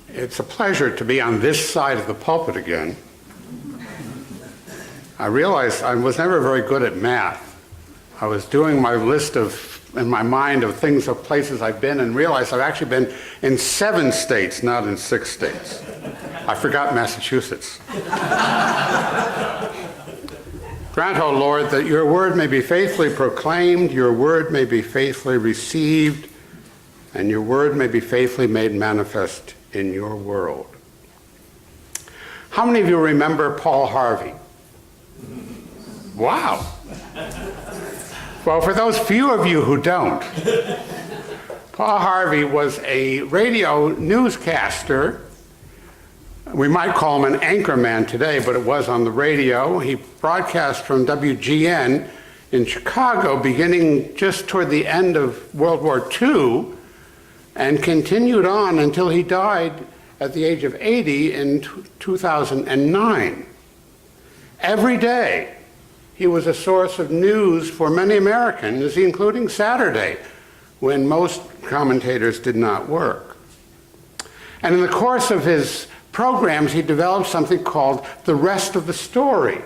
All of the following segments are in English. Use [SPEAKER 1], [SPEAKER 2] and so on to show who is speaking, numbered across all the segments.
[SPEAKER 1] It's a pleasure to be on this side of the pulpit again. I realized I was never very good at math. I was doing my list in my mind of things, of places I've been, and realized I've actually been in 7 states, not in 6 states. I forgot Massachusetts. Grant, O Lord, that your word may be faithfully proclaimed, your word may be faithfully received, and your word may be faithfully made manifest in your world. How many of you remember Paul Harvey? Wow. Well, for those few of you who don't, Paul Harvey was a radio newscaster. We might call him an anchorman today, but it was on the radio. He broadcast from WGN in Chicago beginning just toward the end of World War II and continued on until he died at the age of 80 in 2009. Every day, he was a source of news for many Americans, including Saturday, when most commentators did not work. And in the course of his programs, he developed something called The Rest of the Story,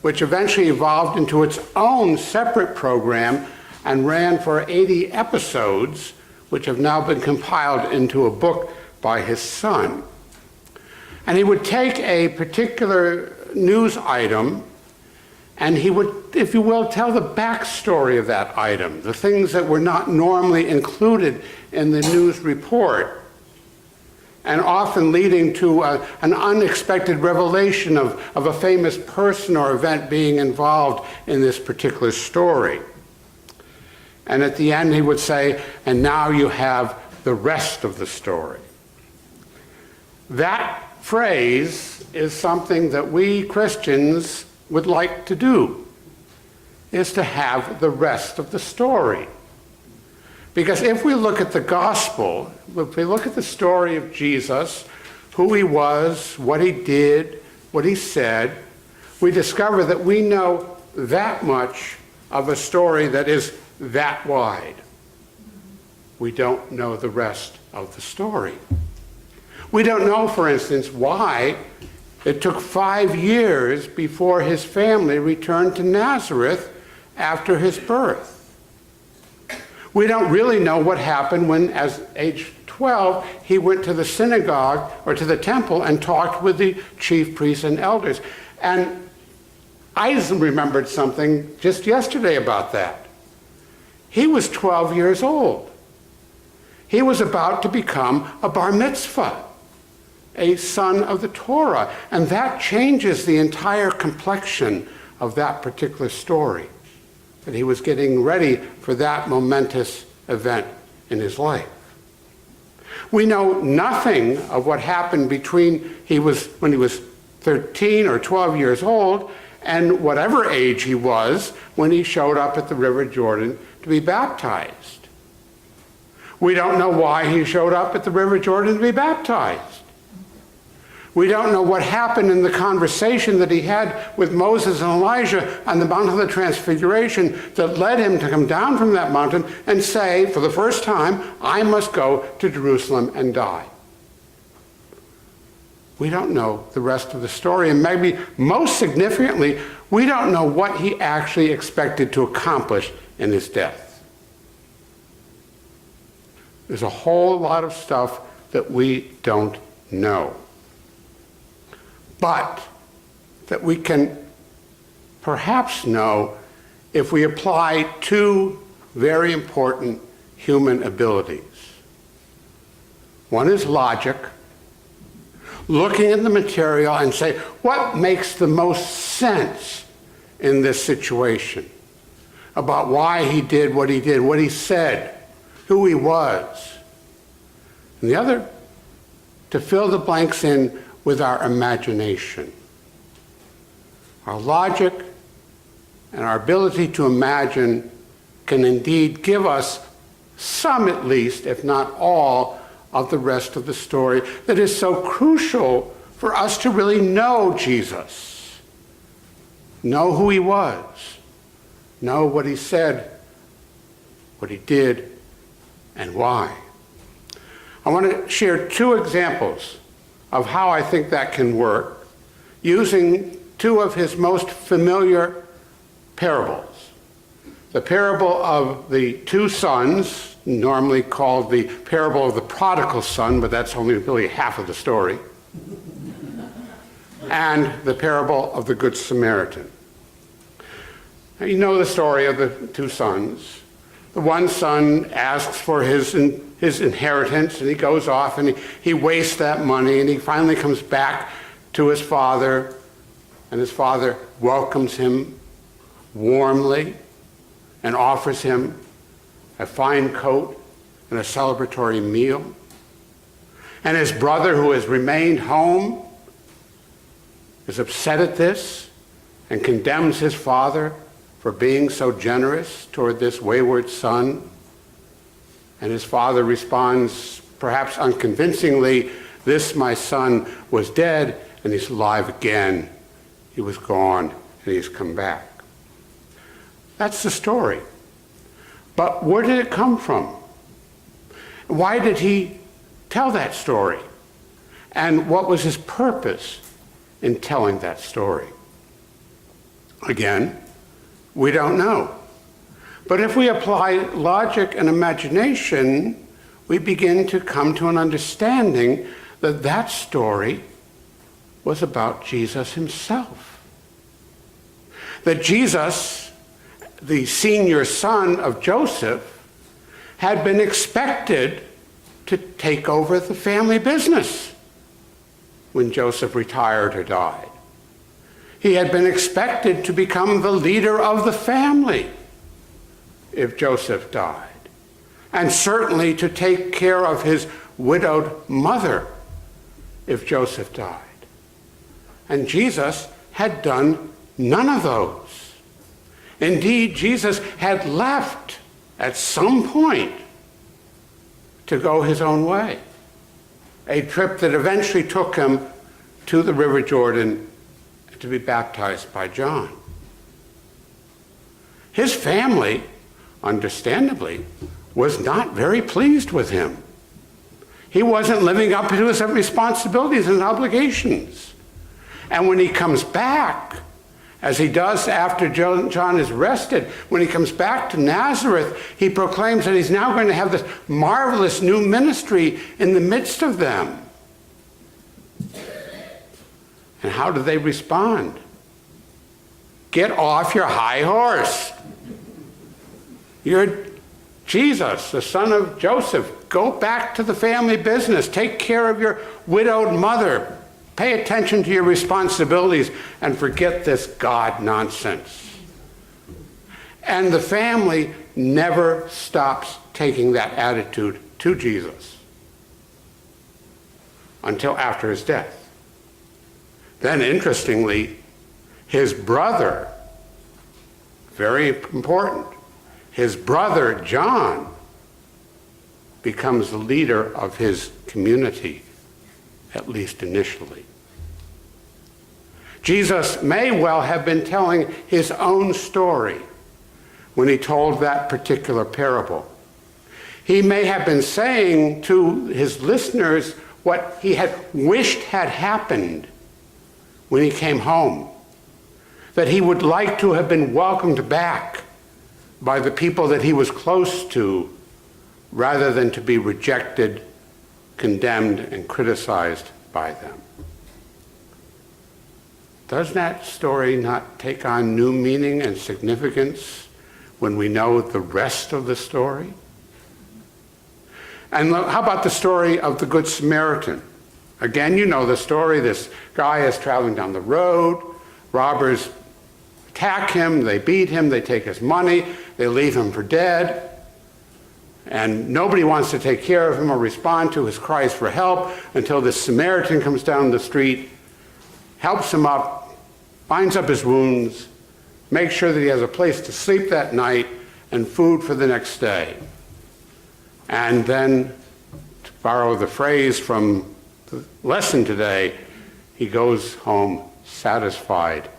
[SPEAKER 1] which eventually evolved into its own separate program and ran for 80 episodes, which have now been compiled into a book by his son. And he would take a particular news item and he would, if you will, tell the backstory of that item, the things that were not normally included in the news report, and often leading to an unexpected revelation of a famous person or event being involved in this particular story. And at the end he would say, and now you have the rest of the story. That phrase is something that we Christians would like to do, is to have the rest of the story. Because if we look at the gospel, if we look at the story of Jesus, who he was, what he did, what he said, we discover that we know that much of a story that is that wide. We don't know the rest of the story. We don't know, for instance, why it took 5 years before his family returned to Nazareth after his birth. We don't really know what happened when, as age 12, he went to the synagogue or to the temple and talked with the chief priests and elders. And I remembered something just yesterday about that. He was 12 years old. He was about to become a bar mitzvah, a son of the Torah, and that changes the entire complexion of that particular story, that he was getting ready for that momentous event in his life. We know nothing of what happened between when he was 13 or 12 years old and whatever age he was when he showed up at the River Jordan to be baptized. We don't know why he showed up at the River Jordan to be baptized. We don't know what happened in the conversation that he had with Moses and Elijah on the Mount of the Transfiguration that led him to come down from that mountain and say, for the first time, I must go to Jerusalem and die. We don't know the rest of the story, and maybe most significantly, we don't know what he actually expected to accomplish in his death. There's a whole lot of stuff that we don't know, but that we can perhaps know if we apply 2 very important human abilities. One is logic, looking at the material and say, what makes the most sense in this situation about why he did, what he said, who he was. And the other, to fill the blanks in with our imagination. Our logic and our ability to imagine can indeed give us some, at least, if not all, of the rest of the story that is so crucial for us to really know Jesus, know who he was, know what he said, what he did, and why. I want to share two examples of how I think that can work using two of his most familiar parables. The parable of the two sons, normally called the parable of the prodigal son, but that's only really half of the story, and the parable of the Good Samaritan. Now, you know the story of the two sons. The one son asks for his inheritance, and he goes off and he wastes that money, and he finally comes back to his father, and his father welcomes him warmly and offers him a fine coat and a celebratory meal. And his brother, who has remained home, is upset at this and condemns his father for being so generous toward this wayward son. And his father responds, perhaps unconvincingly, "This my son was dead and he's alive again. He was gone and he's come back." That's the story. But where did it come from? Why did he tell that story? And what was his purpose in telling that story? Again, we don't know. But if we apply logic and imagination, we begin to come to an understanding that that story was about Jesus himself. That Jesus, the senior son of Joseph, had been expected to take over the family business when Joseph retired or died. He had been expected to become the leader of the family if Joseph died, and certainly to take care of his widowed mother if Joseph died. And Jesus had done none of those. Indeed, Jesus had left at some point to go his own way, a trip that eventually took him to the River Jordan to be baptized by John. His family, understandably, was not very pleased with him. He wasn't living up to his responsibilities and obligations. And when he comes back, as he does after John is arrested, when he comes back to Nazareth, he proclaims that he's now going to have this marvelous new ministry in the midst of them. And how do they respond? Get off your high horse. You're Jesus, the son of Joseph. Go back to the family business. Take care of your widowed mother. Pay attention to your responsibilities and forget this God nonsense. And the family never stops taking that attitude to Jesus until after his death. Then, interestingly, his brother, very important, his brother John becomes the leader of his community, at least initially. Jesus may well have been telling his own story when he told that particular parable. He may have been saying to his listeners what he had wished had happened when he came home, that he would like to have been welcomed back by the people that he was close to, rather than to be rejected, condemned, and criticized by them. Does that story not take on new meaning and significance when we know the rest of the story? And how about the story of the Good Samaritan? Again, you know the story. This guy is traveling down the road. Robbers attack him. They beat him. They take his money. They leave him for dead. And nobody wants to take care of him or respond to his cries for help until this Samaritan comes down the street, helps him up, binds up his wounds, makes sure that he has a place to sleep that night and food for the next day. And then, to borrow the phrase from the lesson today, he goes home satisfied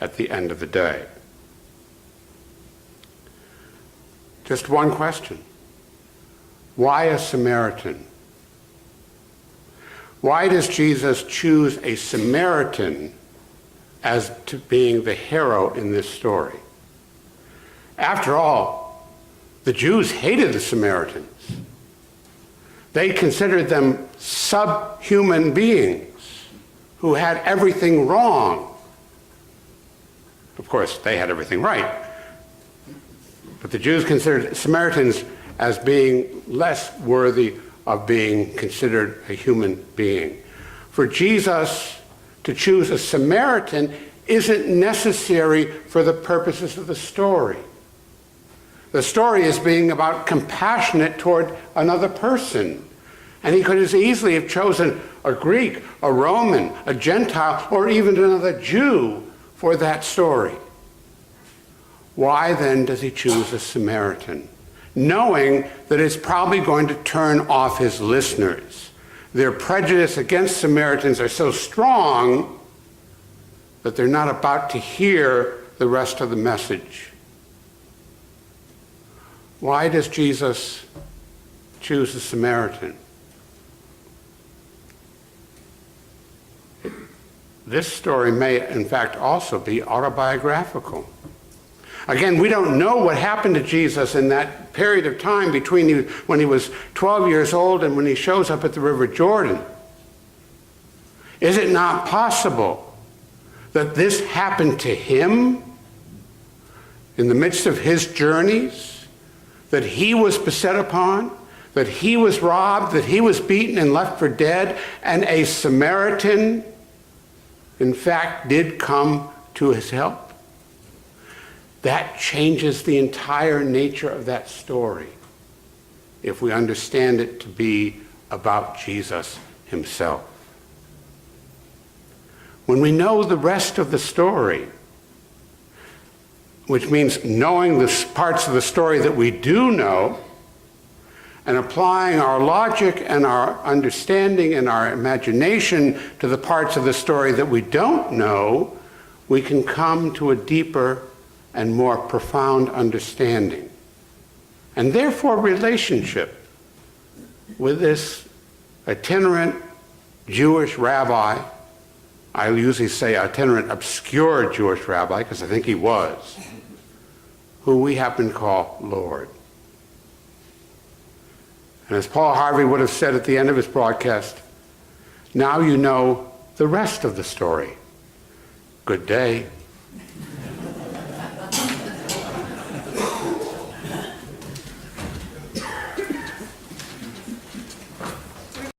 [SPEAKER 1] at the end of the day. Just one question. Why a Samaritan? Why does Jesus choose a Samaritan as to being the hero in this story? After all, the Jews hated the Samaritans. They considered them subhuman beings who had everything wrong. Of course, they had everything right. But the Jews considered Samaritans as being less worthy of being considered a human being. For Jesus to choose a Samaritan isn't necessary for the purposes of the story. The story is being about compassionate toward another person. And he could as easily have chosen a Greek, a Roman, a Gentile, or even another Jew for that story. Why then does he choose a Samaritan? Knowing that it's probably going to turn off his listeners. Their prejudice against Samaritans are so strong that they're not about to hear the rest of the message. Why does Jesus choose a Samaritan? This story may, in fact, also be autobiographical. Again, we don't know what happened to Jesus in that period of time between when he was 12 years old and when he shows up at the River Jordan. Is it not possible that this happened to him in the midst of his journeys? That he was beset upon? That he was robbed? That he was beaten and left for dead? And a Samaritan, in fact, did come to his help? That changes the entire nature of that story if we understand it to be about Jesus himself. When we know the rest of the story, which means knowing the parts of the story that we do know and applying our logic and our understanding and our imagination to the parts of the story that we don't know, we can come to a deeper and more profound understanding, and therefore relationship with this itinerant Jewish rabbi. I usually say itinerant obscure Jewish rabbi because I think he was, who we happen to call Lord. And as Paul Harvey would have said at the end of his broadcast, now you know the rest of the story. Good day.